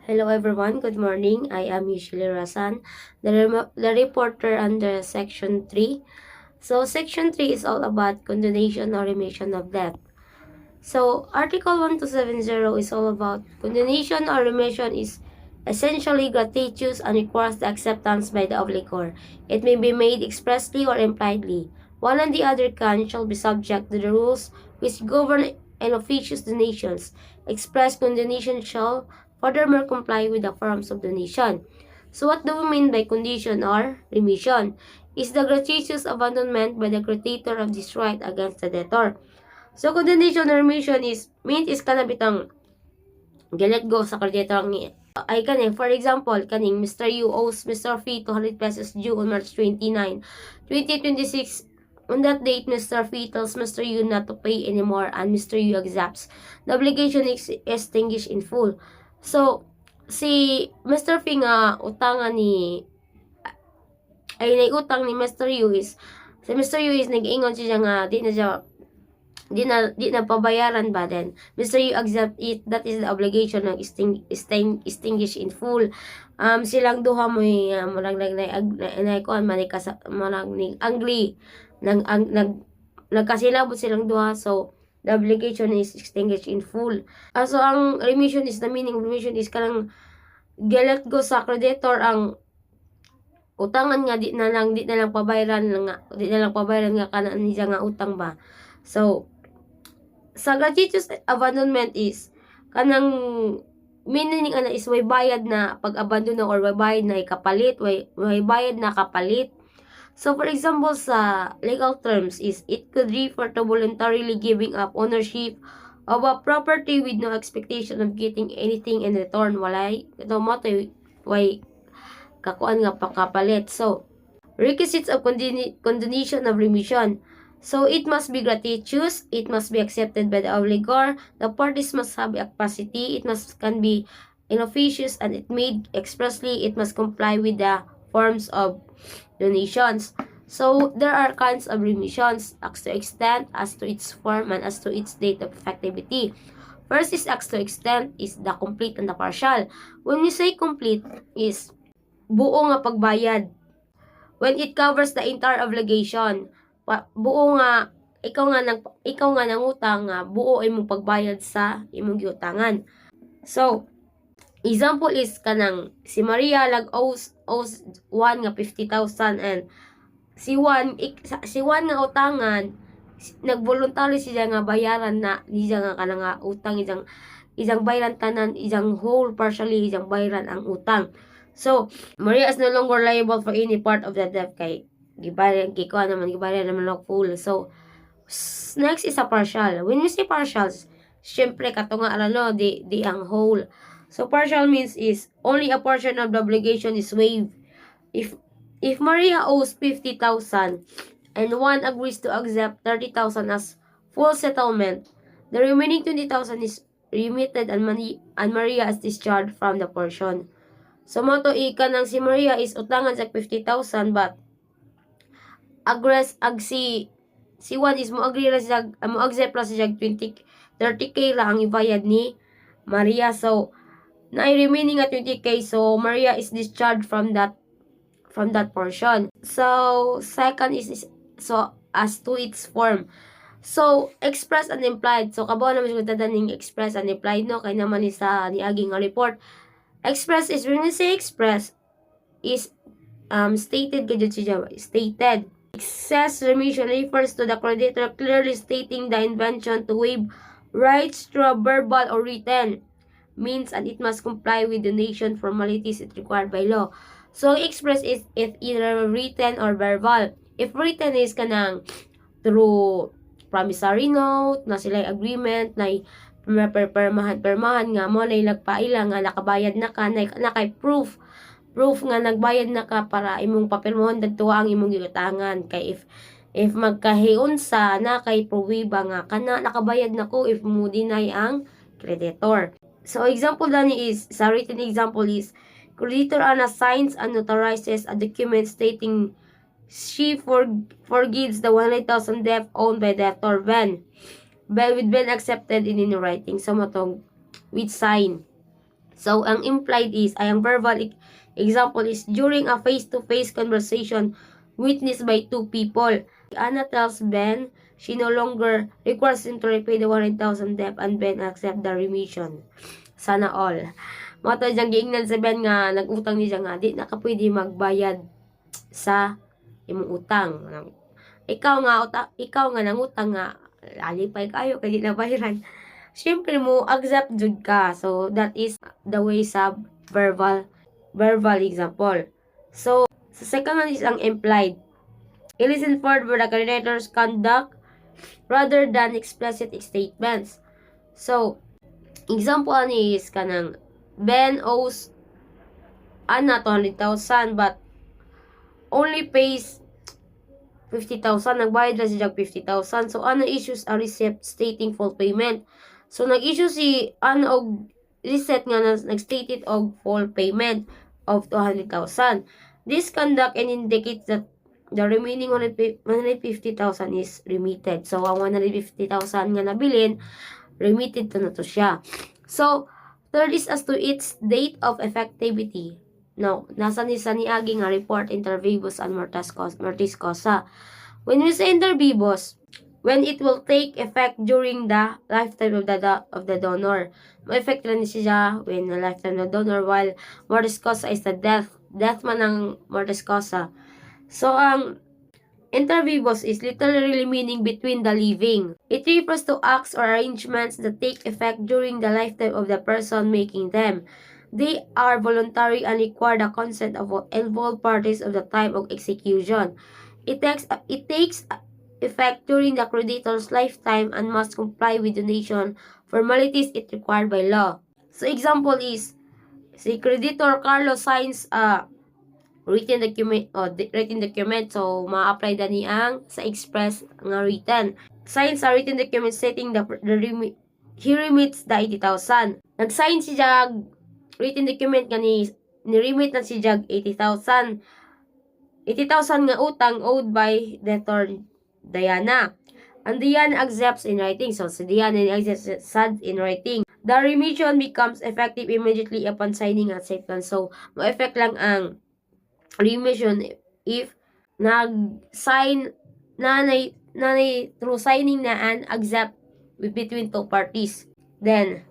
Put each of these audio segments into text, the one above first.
Hello everyone, good morning. I am Usually Rasan, the reporter under Section 3. So Section 3 is all about condonation or remission of debt. So Article 1270 is all about condonation or remission is essentially gratuitous and requires the acceptance by the obligor. It may be made expressly or impliedly. One and the other can shall be subject to the rules which govern and officious donations. Express condonation shall furthermore comply with the forms of donation. So what do we mean by condition or remission? Is the gratuitous abandonment by the creditor of this right against the debtor. So condonation or remission is mean is kana bitang let go sa creditor ang ay kani for example kaning Mr. Yu owes Mr. Fee 200 pesos due on March 29, 2026. On that date, Mr. Fee tells Mr. Yu not to pay anymore and Mr. Yu accepts. The obligation is extinguished in full. So, si Mr. Fee nga utangan ni ay nag-utang ni Mr. Yu is si Mr. Yu is nag-ingon siya nga di na pabayaran ba then Mr. Yu accept it. That is the obligation ng extinguish in full. Silang duha mo marag kuan marag ni angli nagkasilabot silang duha, so the obligation is extinguished in full. So ang remission is the meaning of remission is kanang let go sa creditor ang utangan nga di na lang pabayaran nga kana niya nga utang ba. So sa gratuitous abandonment is kanang meaning ana is way bayad na pag-abandon or way bayad na ikapalit, way bayad na kapalit. So for example sa legal terms is it could refer to voluntarily giving up ownership of a property with no expectation of getting anything in return. Walay ito mo to way kakuan nga pakapalit. So requisites of condonation of remission. So it must be gratuitous, it must be accepted by the obligor, the parties must have a capacity, it can be inofficious, and it made expressly, it must comply with the forms of donations. So there are kinds of remissions as to extent, as to its form, and as to its date of effectivity. First is as to extent is the complete and the partial. When we say complete is buo nga pagbayad. When it covers the entire obligation, buo nga ikaw nga nangutang nga buo imong pagbayad sa imong giutangan. So example is kanang si Maria owes Juan nga 50,000 and si Juan nga utangan nagvoluntary siya nga bayaran na niya nga kanang utang isang bayaran tanan, isang whole partially isang bayaran ang utang. So Maria is no longer liable for any part of the debt kay gibayaran naman og full. So next is a partial. When we say partials, syempre kato nga di ang whole. So partial means is only a portion of the obligation is waived. If Maria owes 50,000 and one agrees to accept 30,000 as full settlement, the remaining 20,000 is remitted and Maria is discharged from the portion. So mo to ikan ng si Maria is utangan sa 50,000 but si Juan is mo accept ra siya 30k ra ang ibayad ni Maria. So na remaining at 20k, so Maria is discharged from that portion. So second is so as to its form. So express and implied. So kabaw naman siya tadaning express and implied no kay naman ni sa niaging nga report. Express is when you say express is stated stated. Excess remission refers to the creditor clearly stating the intention to waive rights through a verbal or written means and it must comply with donation formalities it required by law. So express is either written or verbal. If written is kanang through promissory note na sila agreement na permahan nga mo na ilagpaila nga nakabayad na ka na kay proof nga nagbayad na ka para imong papirmohon dagtuwa ang imong giutangan kay if magkahiunsa na kay pruwiba nga kana nakabayad na ko if mo deny ang creditor. So example dani is sa written example is creditor ana signs and notarizes a document stating she forgives the 100,000 debt owned by debtor with Ben accepted in writing. So matong with sign. So, ang implied is, ay ang verbal example is, during a face-to-face conversation witnessed by two people, Anna tells Ben she no longer requires him to repay the 100,000 debt and Ben accept the remission. Sana all. Mga to diyang giingnan sa Ben nga, nag-utang niya nga, di na ka pwede magbayad sa imong utang. Ikaw nga nangutang nga, alipay kayo, kaya di na bayaran. Siyempre mo, accept jud ka. So, that is the way sa verbal example. So, sa second one is ang implied. It is inferred by the creditor's conduct rather than explicit statements. So, example ni is kanang Ben owes Anna 200,000 but only pays 50,000. Nagbayad lang siya 50,000. So, Anna issues a receipt stating full payment. So, nag-issue si Anna og receipt nga nag-stated og full payment of 200,000. This conduct and indicates that the remaining 150,000 is remitted. So, ang 150,000 nga nabilin, remitted to na to siya. So, third is as to its date of effectivity. No, nasa ni Agi nga report inter vivos and mortis causa. When we say inter vivos, when it will take effect during the lifetime of the donor. Ma-effect rin siya when the lifetime of the donor, while mortis causa is the death. Death man ang mortis causa. So, ang inter vivos is literally meaning between the living. It refers to acts or arrangements that take effect during the lifetime of the person making them. They are voluntary and require the consent of all involved parties of the time of execution. It takes effect during the creditor's lifetime and must comply with donation formalities it required by law. So, example is, si creditor Carlos signs a written document, so ma-apply da ni ang sa express nga written. Signs a written document stating he remits the 80,000. Nag-sign si Jag written document nga ni-remit na si Jag 80,000. 80,000 nga utang owed by debtor Diana. And Diana accepts in writing. So, si Diana accepts in writing. The remission becomes effective immediately upon signing and acceptance. So, ma-effect lang ang remission if nag-sign nanay through signing na and accept between two parties. Then,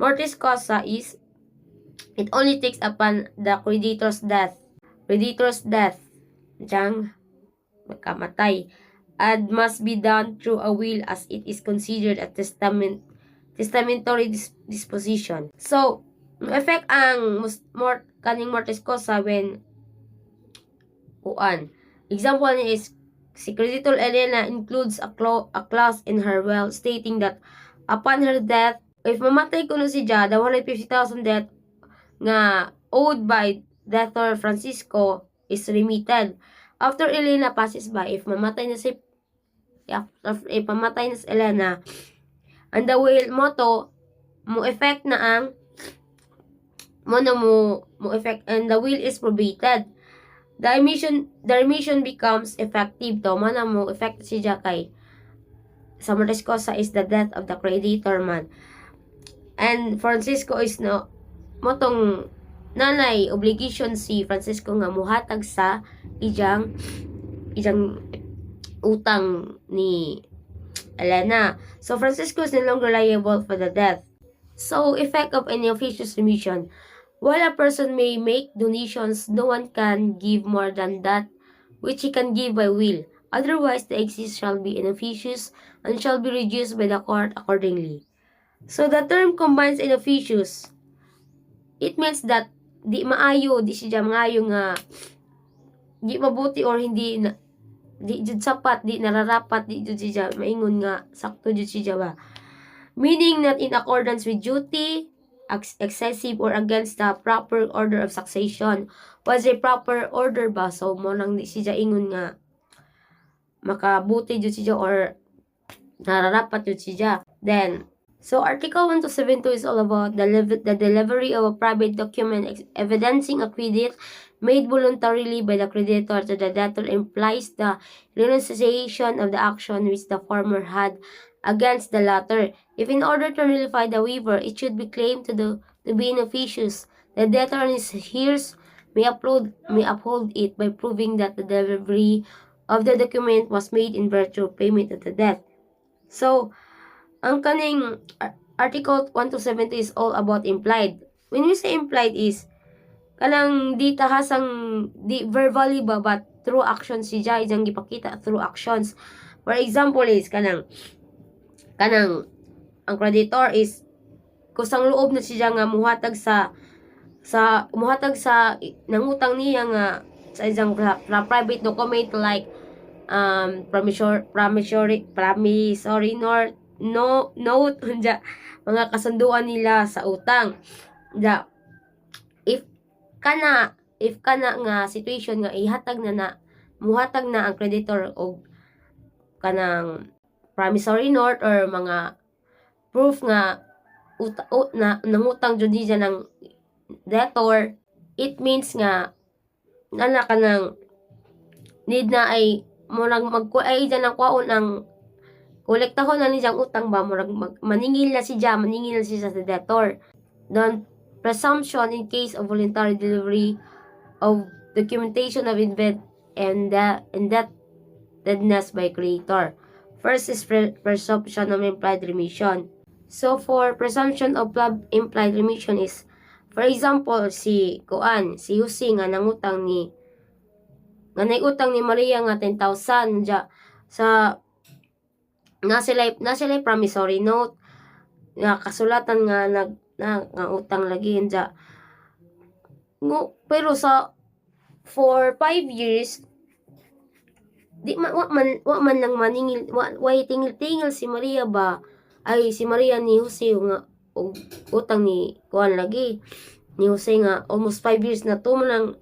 mortis causa is it only takes upon the creditor's death. Diyang magkamatay. And must be done through a will as it is considered a testamentary disposition. So, effect ang kaning mortis causa when example is si creditor Elena includes a clause in her will stating that upon her death, if mamatay kuno si Ja, the 150,000 debt nga owed by debtor Francisco is remitted. After Elena passes by, if mamatay na si Elena, and the will mo effect na ang mo effect and the will is probated. The remission becomes effective to mo effect si Jakay. Sa mortis causa is the death of the creditor man. And Francisco is motong nanay obligation si Francisco nga muhatag sa ijang utang ni Elena. So Francisco is no longer liable for the death. So effect of any officious remission. While a person may make donations, no one can give more than that which he can give by will. Otherwise, the excess shall be inofficious and shall be reduced by the court accordingly. So the term combines inofficious. It means that di siya maayo nga di mabuti or hindi di jud sapat, di nararapat, di jud siya maingon nga sakto jud siya ba. Meaning not in accordance with duty, excessive or against the proper order of succession. Was a proper order ba? So, mo lang di siya ingon nga makabuti jud siya or nararapat jud siya. Then, so Article 1272 is all about the delivery of a private document evidencing a credit made voluntarily by the creditor to the debtor implies the renunciation of the action which the former had against the latter. If in order to nullify the waiver, it should be claimed to to be inefficacious, the debtor in his heirs may uphold it by proving that the delivery of the document was made in virtue of payment of the debt. So, ang kaning Article 1 to 70 is all about implied. When we say implied is, kanang di tahasang di verbally ba, but through actions siya, ijang gipakita through actions. For example is, kanang ang creditor is, kusang loob na siya nga muhatag sa nangutang niya nga sa isang private document like promissory note unya mga kasunduan nila sa utang. If kana nga situation nga muhatag na ang creditor og kanang promissory note or mga proof nga nangutang jud niya ng debtor, it means nga kanang need na ay murag ay dyan ang kwaon ang kolektahon na niyang utang ba, murag maningil na siya sa debtor. Then presumption in case of voluntary delivery of documentation of event and indebtedness by creditor. First is presumption of implied remission. So for presumption of implied remission is, for example, si Jose nga nangutang ni Maria nga 10,000 sa na sila promissory note nga kasulatan nga nga utang lagi dya. Pero for 5 years wa man lang maningil, way tingil si Maria ba, ay si Maria ni Jose nga utang ni lagi ni Jose nga almost 5 years na to man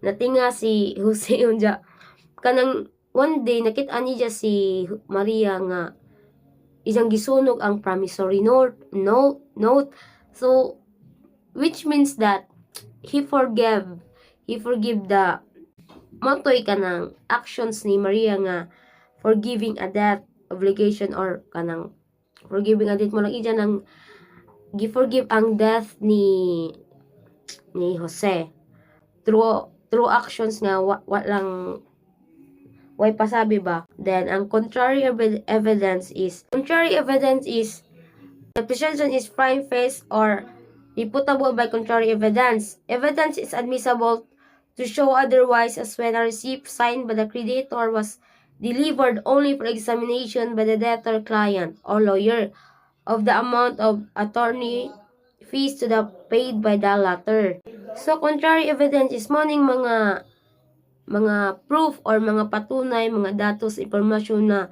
natinga si Jose unja. Kanang one day nakita niya si Maria nga isang gisunog ang promissory note. So which means that he forgive the matoy kanang actions ni Maria nga forgiving a debt obligation or kanang forgiving a debt mo lang ija nang gi-forgive ang death ni Jose through actions nga way pasabi ba. Then ang contrary evidence is the presumption is prima facie or reputable by contrary evidence. Evidence is admissible to show otherwise as when a receipt signed by the creditor was delivered only for examination by the debtor client or lawyer of the amount of attorney fees to the paid by the latter. So contrary evidence is morning mga proof or mga patunay, mga datos, impormasyon na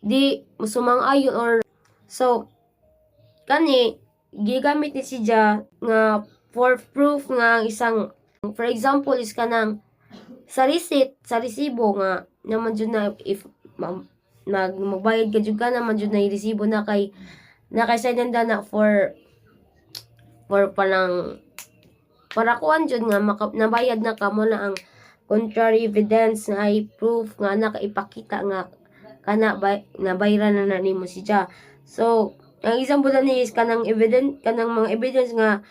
di sumang-ayon or so kani gigamit ni siya nga for proof nga isang, for example is kanang sa resibo nga naman jud na if magbayad ka jud ka naman jud na resibo na kay sign na for para kuan jud nga nabayad na ka mo na ang contrary evidence na ay proof nga nakaipakita nga nabayaran na nimo siya. So ang isang bulan ni is kanang mga evidence nga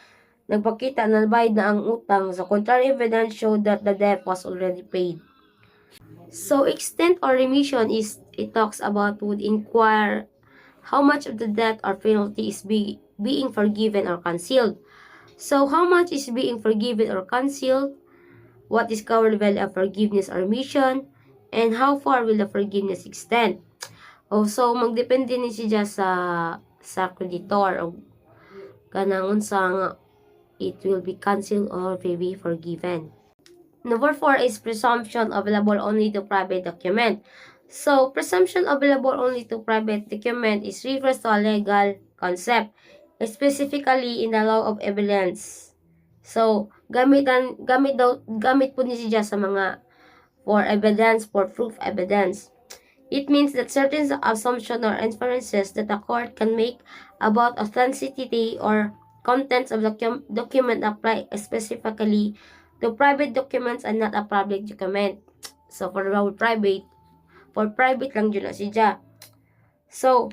nagpakita na nabayad na ang utang. So contrary evidence showed that the debt was already paid. So extent or remission is, it talks about would inquire how much of the debt or penalty is being forgiven or cancelled. So how much is being forgiven or cancelled? What is covered by a forgiveness or remission? And how far will the forgiveness extend? So magdepende ni siya sa creditor o kanang unsa nga it will be cancelled or will be forgiven. Number 4 is presumption available only to private document. So presumption available only to private document is refers to a legal concept, specifically in the law of evidence. So gamit po ni siya sa mga for proof evidence. It means that certain assumptions or inferences that a court can make about authenticity or contents of the document apply specifically to private documents and not a public document. So for private lang yun na siya. So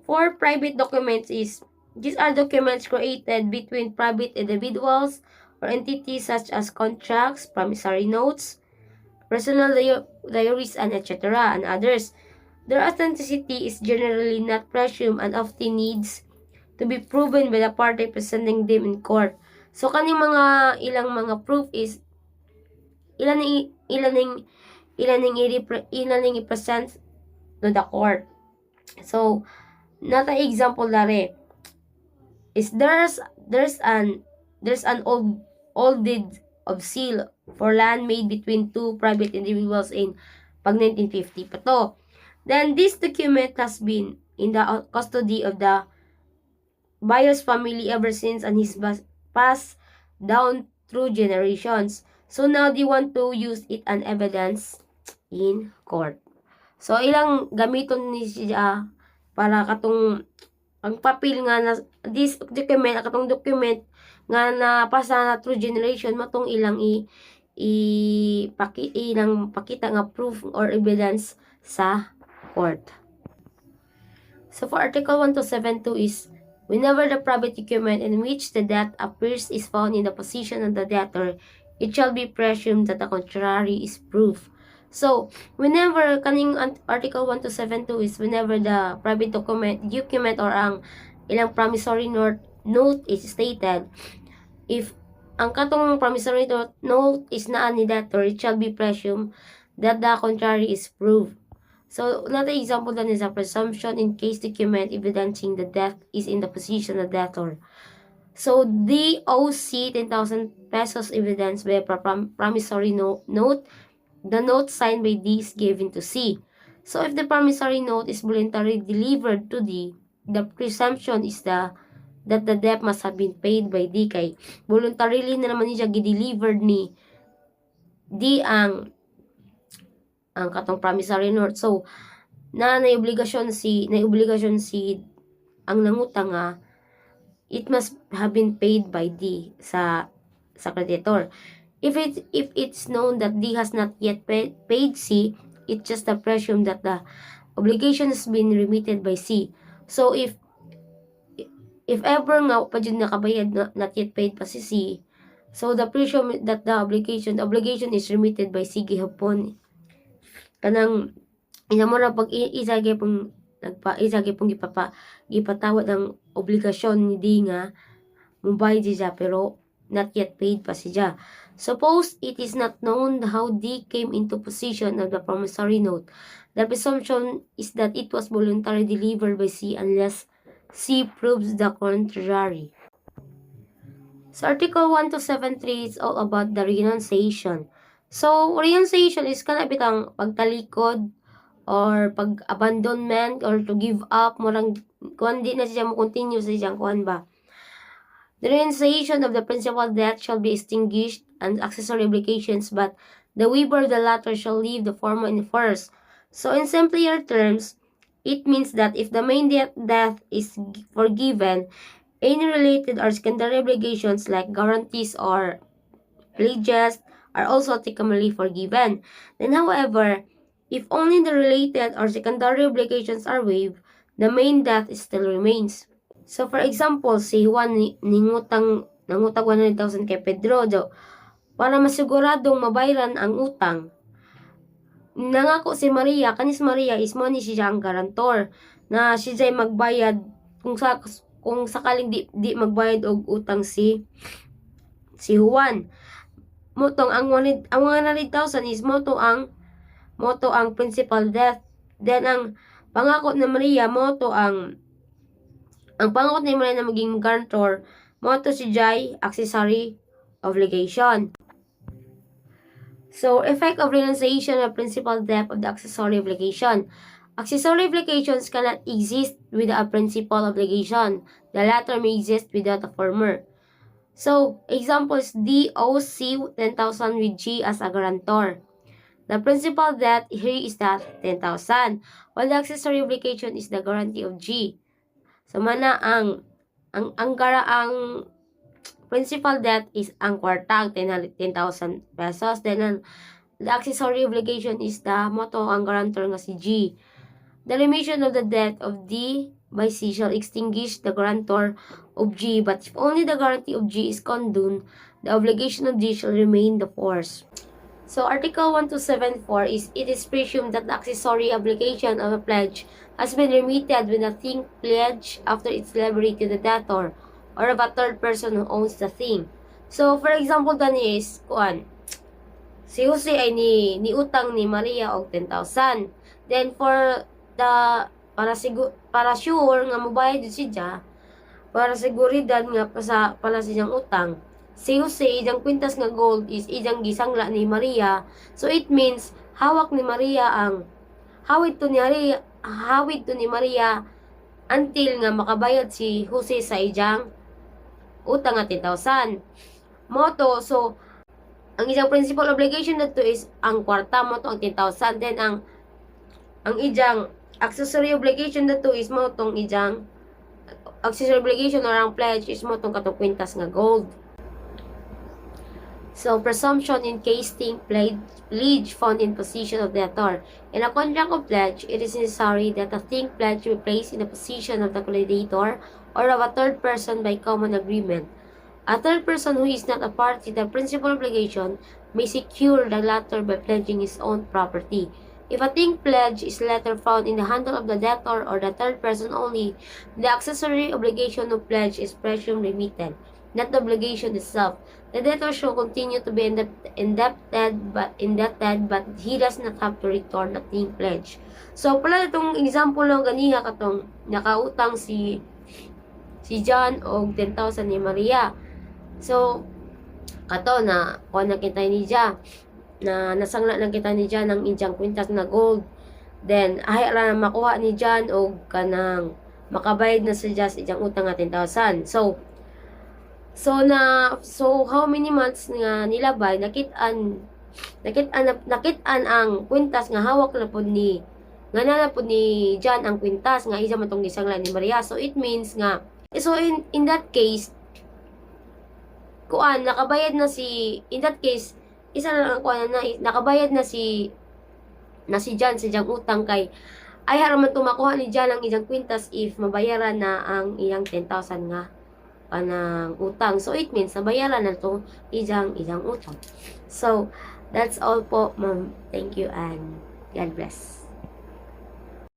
for private documents is These are documents created between private individuals or entities such as contracts, promissory notes, personal diaries, and etc. and others. Their authenticity is generally not presumed and often needs to be proven by the party presenting them in court. So kaning mga ilang mga proof is ilan ning i-present to the court. So not an example dare is there's an old deed of seal for land made between two private individuals in pag 1950 pa to. Then this document has been in the custody of the buyer's family ever since and is passed down through generations. So now they want to use it as evidence in court. So ilang gamiton ni siya para katong ang papel nga na this document, katong document nga napasa na through generation matong ilang ilang pakita nga proof or evidence sa court. So for Article 1272 is whenever the private document in which the debt appears is found in the possession of the debtor, it shall be presumed that the contrary is proof. So, whenever kaning Article 1272 is whenever the private document or ang ilang promissory note is stated, if ang katong promissory note is naa ni debtor, it shall be presumed that the contrary is proved. So, another example then is a presumption in case document evidencing the debt is in the possession of the debtor. So, DOC 10,000 pesos evidence by a promissory note. The note signed by D is given to C. So, if the promissory note is voluntarily delivered to D, the presumption is that the debt must have been paid by D. Kay voluntarily na naman niya gi-delivered ni D ang katong promissory note. So, naobligasyon si ang nangutang nga it must have been paid by D sa creditor. If it's known that D has not yet paid C, it's just a presume that the obligation has been remitted by C. So if ever nga pa jud nakabayad not yet paid pa si C, so the presume that the obligation is remitted by C gihapon kanang mo ra pag isagay pong gipatawad ang obligasyon ni D nga mubayad siya pero not yet paid pa siya. Suppose it is not known how D came into possession of the promissory note. The presumption is that it was voluntarily delivered by C unless C proves the contrary. So Article 1273 is all about the renunciation. So renunciation is kana bitang pagtalikod or pag-abandonment or to give up, murang kuan di na siya mo continue sa siyang kuan ba. The renunciation of the principal debt shall be extinguished and accessory obligations, but the waiver of the latter shall leave the former in force. So in simpler terms, it means that if the main debt is forgiven, any related or secondary obligations like guarantees or pledges are also automatically forgiven. Then however, if only the related or secondary obligations are waived, the main debt still remains. So for example, si Juan nangutang 100,000 kay Pedro para masiguradong mabayaran ang utang. Nangako si Maria, kanis Maria is mo ni siya ang garantor na siya magbayad kung sakaling di magbayad og utang si Juan. Motong ang 100,000 is moto ang principal debt. Then ang pangako ni Maria moto ang pangako ni Maria na maging guarantor moto si Jai accessory obligation. So effect of renunciation of principal debt of the accessory obligation. Accessory obligations cannot exist without a principal obligation. The latter may exist without the former. So examples, DOC 10,000 with G as a guarantor. The principal debt here is that 10,000, while the accessory obligation is the guarantee of G. So mana ang principal debt is ang kwartang 10,000 pesos. Then the accessory obligation is the moto ang guarantor nga si G. The remission of the debt of D by C shall extinguish the guarantor of G, but if only the guarantee of G is condoned, the obligation of G shall remain the force. So Article 1274 is, it is presumed that the accessory obligation of a pledge has been remitted when the thing pledged after its delivery to the debtor or of a third person who owns the thing. So, for example, gani is, si Jose ay ni utang ni Maria og 10,000. Then, for the, para sure nga mobayad si siya, para seguridad nga para sa siyang utang, si Jose, ijang kwintas nga gold is ijang gisangla ni Maria. So, it means, hawak ni Maria ang, hawid to ni Maria until nga makabayad si Jose sa ijang utang nga 10,000. Moto, so, ang ijang principal obligation dito is ang kwarta mo to ang 10,000. Then, ang ijang accessory obligation dito is mo tong ijang accessory obligation or ang pledge is mo tong katong kwintas nga gold. So, presumption in case thing pledge found in possession of debtor. In a contract of pledge, it is necessary that a thing pledged be placed in the possession of the creditor or of a third person by common agreement. A third person who is not a party to the principal obligation may secure the latter by pledging his own property. If a thing pledged is later found in the handle of the debtor or the third person only, the accessory obligation of pledge is presumed remitted, not the obligation itself. The debtor shall continue to be indebted but he does not have to return the thing pledge. So, pala itong example lang ganiha katong nakautang si John og 10,000 ni Maria. So, kato na kuha na kita ni John, na nasangla na kita ni John ng ijang kwintas na gold. Then, ay ra makuha ni John og kanang makabayad na sa just ijang utang nga 10,000. So how many months nga nilabay nakitaan ang kwintas nga hawak na pud ni John ang kwintas nga isa man tong gisangla ni Maria. So it means nga, so in that case nakabayad na si, in that case isa na lang nakabayad na si John sa iyang utang kay ay haraman tumakuha ni John ang iyang kwintas if mabayaran na ang iyang 10,000 nga panang utang. So it means nabayaran na to iyang utang. So that's all po, ma'am. Thank you and God bless.